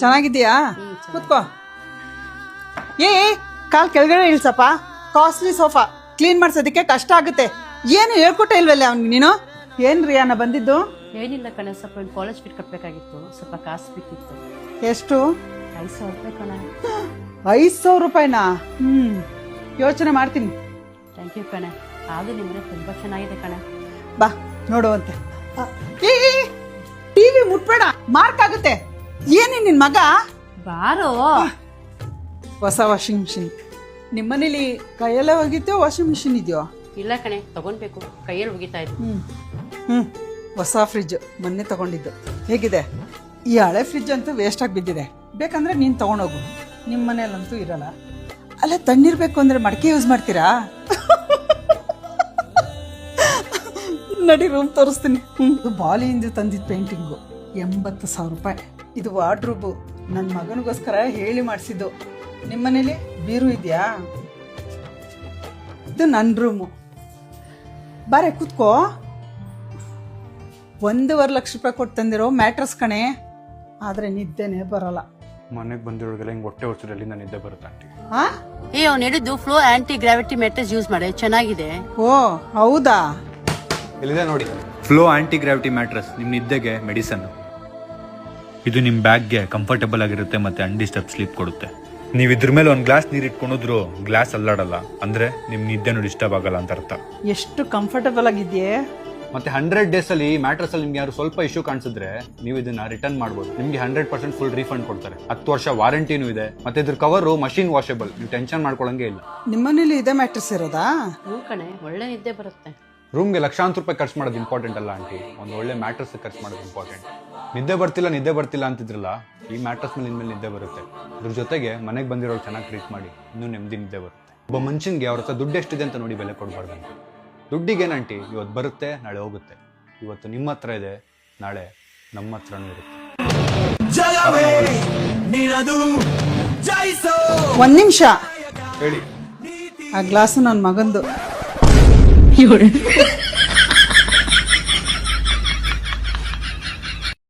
ಚೆನ್ನಾಗಿದ್ಯಾ? ಕೂತ್ಕೋ. ಕಾಲ್ ಕೆಳಗಡೆ ಇಳ್ಸಪ್ಪ. ಕಾಸ್ಟ್ಲಿ ಸೋಫಾ ಕ್ಲೀನ್ ಮಾಡ್ಸೋದಕ್ಕೆ ಕಷ್ಟ ಆಗುತ್ತೆ. ಏನು ಹೇಳ್ಕೊಟ್ಟೆ ಇಲ್ವಲ್ಲ ಅವ್ನಿಗೆ ನೀನು? ಏನ್ ರಿಯಾನ ಬಂದಿದ್ದು? ಏನಿಲ್ಲ ಕಣೆ, ಸ್ವಲ್ಪ ಕಾಲೇಜ್ ಫೀಸ್ ಕಟ್ಟಬೇಕಾಗಿತ್ತು, ಸ್ವಲ್ಪ ಕಾಸು ಬೇಕಿತ್ತು. ಎಷ್ಟು? 5,000 ರೂಪಾಯಿ ಕಣೆ. 5,000 ರೂಪಾಯಿನಾ? ಯೋಚನೆ ಮಾಡ್ತೀನಿ. ಥ್ಯಾಂಕ್ ಯು ಕಣೆ. ಆದ್ರೂ ನಿಮ್ಮನೆ ತುಂಬಾ ಚೆನ್ನಾಗಿದೆ ಕಣೆ. ಬಾ ನೋಡುವಂತೆ. ಟಿವಿ ಮುಟ್ಬೇಡ, ಮಾರ್ಕ್ ಆಗುತ್ತೆ. ಏನೇ ನಿನ್ ಮಗ? ಬಾರೋ. ಹೊಸ ವಾಷಿಂಗ್ ಮಿಷಿನ್ ನಿಮ್ಮನೇಲಿ ಕೈಯಲ್ಲೇ ಹೋಗಿದ್ಯೋ ವಾಷಿಂಗ್ ಮಿಷಿನ್ ಇದೆಯೋ? ಇಲ್ಲ ಕಣೆ, ತಗೊಂಡ್ಬೇಕು, ಕೈಯಲ್ಲಿ ಹೋಗಿತಾ ಇತ್ತು. ಹೊಸ ಫ್ರಿಜ್ ಮೊನ್ನೆ ತಗೊಂಡಿದ್ದು. ಹೇಗಿದೆ? ಈ ಹಳೆ ಫ್ರಿಜ್ ಅಂತೂ ವೇಸ್ಟ್ ಆಗಿ ಬಿದ್ದಿದೆ. ಬೇಕಂದ್ರೆ ನೀನು ತಗೊಂಡೋಗು, ನಿಮ್ಮ ಮನೇಲಂತೂ ಇರಲ್ಲ. ಅಲ್ಲ, ತಣ್ಣೀರ್ಬೇಕು ಅಂದ್ರೆ ಮಡಕೆ ಯೂಸ್ ಮಾಡ್ತೀರಾ? ನಡಿ, ರೂಮ್ ತೋರಿಸ್ತೀನಿ. ಇದು ಬಾಲಿಯಿಂದ ತಂದಿದ್ದು ಪೇಂಟಿಂಗು, 80,000 ರೂಪಾಯಿ. ಇದು ವಾರ್ಡ್ರೋಬು, ನನ್ನ ಮಗನಿಗೋಸ್ಕರ ಹೇಳಿ ಮಾಡಿಸಿದ್ದು. ನಿಮ್ಮ ಮನೇಲಿ ಬೀರು ಇದೆಯಾ? ಇದು ನನ್ನ ರೂಮು. ಬಾರೆ ಕೂತ್ಕೋ. 1.5 ಲಕ್ಷ ರೂಪಾಯಿ ಕೊಟ್ಟು ತಂದಿರೋ ಮ್ಯಾಟ್ರಸ್ ಕಣೆ, ಆದ್ರೆ ನಿದ್ದೆನೆ ಬರಲ್ಲ. ಮನೆಗೆ ಬಂದಿರೋದೆಲ್ಲ ಹಿಂಗೆ ಹೊಟ್ಟೆ ಹೊರಸಲ್ಲಿ ನಾನು ನಿದ್ದೆ ಬರುತ್ತೆ ಆಂಟಿ. ಅವ್ನು ಹೇಳಿದ್ದು flow anti gravity mattress use ಮಾಡಿ, ಚೆನ್ನಾಗಿದೆ. ಓ ಹೌದಾ? ಇಲ್ಲಿದೆ ನೋಡಿ, ಫ್ಲೋ ಆಂಟಿ ಗ್ರಾವಿಟಿ ಮ್ಯಾಟ್ರಸ್. ನಿಮ್ಮ ನಿದ್ದೆಗೆ ಮೆಡಿಸನ್. ಇದು ನಿಮ್ಮ ಬ್ಯಾಗ್ಗೆ ಕಂಫರ್ಟಬಲ್ ಆಗಿರುತ್ತೆ ಮತ್ತೆ ಅನ್ಡಿಸ್ಟರ್ಬ್ ಸ್ಲೀಪ್ ಕೊಡುತ್ತೆ. ನೀವು ಇದ್ರ ಮೇಲೆ ಒಂದು ಗ್ಲಾಸ್ ನೀರು ಇಟ್ಕೊಂಡಿದ್ರು ಗ್ಲಾಸ್ ಅಲ್ಲಾಡಲ್ಲ, ಅಂದ್ರೆ ನಿಮ್ ನಿದ್ದೆನೂ ಡಿಸ್ಟರ್ಬ್ ಆಗಲ್ಲ ಅಂತ ಅರ್ಥ. ಎಷ್ಟು ಕಂಫರ್ಟಬಲ್ ಆಗಿದೆಯೇ. ಮತ್ತೆ 100 ಡೇಸ್ ಅಲ್ಲಿ ಮ್ಯಾಟ್ರಸ್ ಅಲ್ಲಿ ನಿಮ್ಗೆ ಯಾರು ಸ್ವಲ್ಪ ಇಶ್ಯೂ ಕಾಣಿಸಿದ್ರೆ ನೀವು ಇದನ್ನ ರಿಟರ್ನ್ ಮಾಡಬಹುದು. ನಿಮ್ಗೆ 100% ಫುಲ್ ರೀಫಂಡ್ ಕೊಡ್ತಾರೆ. 10 ವರ್ಷ ವಾರಂಟಿನೂ ಇದೆ. ಮತ್ತೆ ಇದ್ರ ಕವರ್ ಮಷಿನ್ ವಾಷೇಬಲ್, ನೀವು ಟೆನ್ಷನ್ ಮಾಡ್ಕೊಳಂಗೆ ಇಲ್ಲ. ನಿಮ್ಮನೇಲಿ ಇದೇ ಮ್ಯಾಟ್ರಸ್ ಇರೋದಾ? ಹ್ಞೂ ಕಣೆ, ಒಳ್ಳೆ ನಿದ್ದೆ ಬರುತ್ತೆ. ರೂಮ್ಗೆ ಲಕ್ಷಾಂತರ ರೂಪಾಯಿ ಖರ್ಚು ಮಾಡೋದು ಇಂಪಾರ್ಟೆಂಟ್ ಅಲ್ಲ ಆಂಟಿ, ಒಂದು ಒಳ್ಳೆ ಮ್ಯಾಟ್ರಸ್ ಖರ್ಚು ಮಾಡೋದು ಇಂಪಾರ್ಟೆಂಟ್. ನಿದ್ದೆ ಬರ್ತಿಲ್ಲ ಅಂತಿದ್ರಲ್ಲ, ಈ ಮ್ಯಾಟ್ರಸ್ ಮೇಲೆ ನಿನ್ಮೇಲೆ ನಿದ್ದೆ ಬರುತ್ತೆ. ಅದ್ರ ಜೊತೆಗೆ ಮನೆಗೆ ಬಂದಿರೋರು ಚೆನ್ನಾಗಿ ಟ್ರೀಟ್ ಮಾಡಿ, ಇನ್ನೂ ನೆಮ್ಮದಿ ನಿದ್ದೆ ಬರುತ್ತೆ. ಒಬ್ಬ ಮನುಷ್ಯನ್ಗೆ ಅವ್ರ ಹತ್ರ ದುಡ್ಡು ಎಷ್ಟಿದೆ ಅಂತ ನೋಡಿ ಬೆಲೆ ಕೊಡಬಾರ್ದು. ದುಡ್ಡಿಗೇನಂಟಿ, ಇವತ್ತು ಬರುತ್ತೆ ನಾಳೆ ಹೋಗುತ್ತೆ. ಇವತ್ತು ನಿಮ್ಮ ಹತ್ರ ಇದೆ, ನಾಳೆ ನಮ್ಮ ಹತ್ರನೂ ಇರುತ್ತೆ. 1 ನಿಮಿಷ ಹೇಳಿ. ಆ ಗ್ಲಾಸು ನನ್ನ ಮಗಂದು.